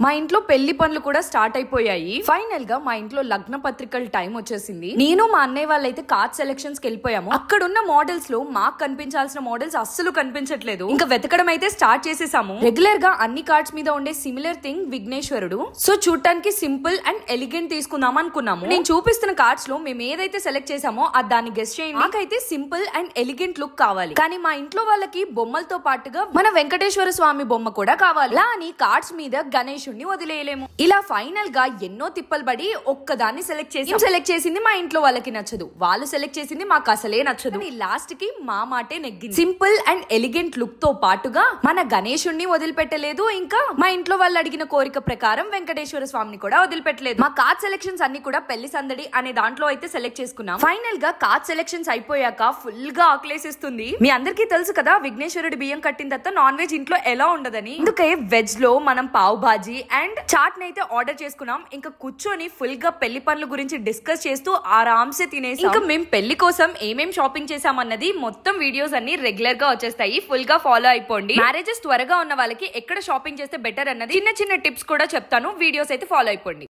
మా ఇంట్లో పెళ్లి పనులు కూడా స్టార్ట్ అయిపోయాయి. ఫైనల్ గా మా ఇంట్లో లగ్న పత్రికల టైం వచ్చేసింది. నేను మా అన్నయ్య వాళ్ళైతే కార్డ్ సెలక్షన్స్ కి వెళ్ళిపోయాము. అక్కడున్న మోడల్స్ లో మాకు కనిపించాల్సిన మోడల్స్ అస్సలు కనిపించట్లేదు. ఇంకా వెతకడం అయితే స్టార్ట్ చేసేసాము. రెగ్యులర్ గా అన్ని కార్డ్స్ మీద ఉండే సిమిలర్ థింగ్ విఘ్నేశ్వరుడు. సో చూడటానికి సింపుల్ అండ్ ఎలిగెంట్ తీసుకుందాం అనుకున్నాము. నేను చూపిస్తున్న కార్డ్స్ లో మేము ఏదైతే సెలెక్ట్ చేసామో అది దాన్ని గెస్ చేయండి. నాకైతే సింపుల్ అండ్ ఎలిగెంట్ లుక్ కావాలి, కానీ మా ఇంట్లో వాళ్ళకి బొమ్మలతో పాటుగా మన వెంకటేశ్వర స్వామి బొమ్మ కూడా కావాలి. అలా అని కార్డ్స్ మీద గణేష్ వదిలేయలేము. ఇలా ఫైనల్ గా ఎన్నో తిప్పలు పడి ఒక్కదాన్ని సెలెక్ట్ చేసింది మా ఇంట్లో వాళ్ళకి నచ్చదు, వాళ్ళు సెలెక్ట్ చేసింది మాకు అసలే నచ్చదు. లాస్ట్ కి మా మాటే నెగ్గింది. సింపుల్ అండ్ ఎలిగెంట్ లుక్ తో పాటుగా మన గణేశుణ్ణి వదిలిపెట్టలేదు, ఇంకా మా ఇంట్లో వాళ్ళు అడిగిన కోరిక ప్రకారం వెంకటేశ్వర స్వామిని కూడా వదిలిపెట్టలేదు. మా కార్డ్ సెలెక్షన్స్ అన్ని కూడా పెళ్లి సందడి అనే దాంట్లో అయితే సెలెక్ట్ చేసుకున్నాం. ఫైనల్ గా కార్డ్ సెలెక్షన్స్ అయిపోయాక ఫుల్ గా ఆకలేసిస్తుంది. మీ అందరికీ తెలుసు కదా విఘ్నేశ్వరుడి బియ్యం కట్టిన తర్వాత నాన్ వెజ్ ఇంట్లో ఎలా ఉండదని. అందుకే వెజ్ లో మనం పావ్ భాజీ అండ్ చాట్ నైతే ఆర్డర్ చేసుకున్నాం. ఇంకా కూర్చొని ఫుల్ గా పెళ్లి పనుల గురించి డిస్కస్ చేస్తూ ఆరాంసే తినేసి ఇంకా మేము పెళ్లి కోసం ఏమేం షాపింగ్ చేసామన్నది మొత్తం వీడియోస్ అన్ని రెగ్యులర్ గా వచ్చేస్తాయి. ఫుల్ గా ఫాలో అయిపోండి. మ్యారేజెస్ త్వరగా ఉన్న వాళ్ళకి ఎక్కడ షాపింగ్ చేస్తే బెటర్ అన్నది చిన్న చిన్న టిప్స్ కూడా చెప్తాను. వీడియోస్ అయితే ఫాలో అయిపోండి.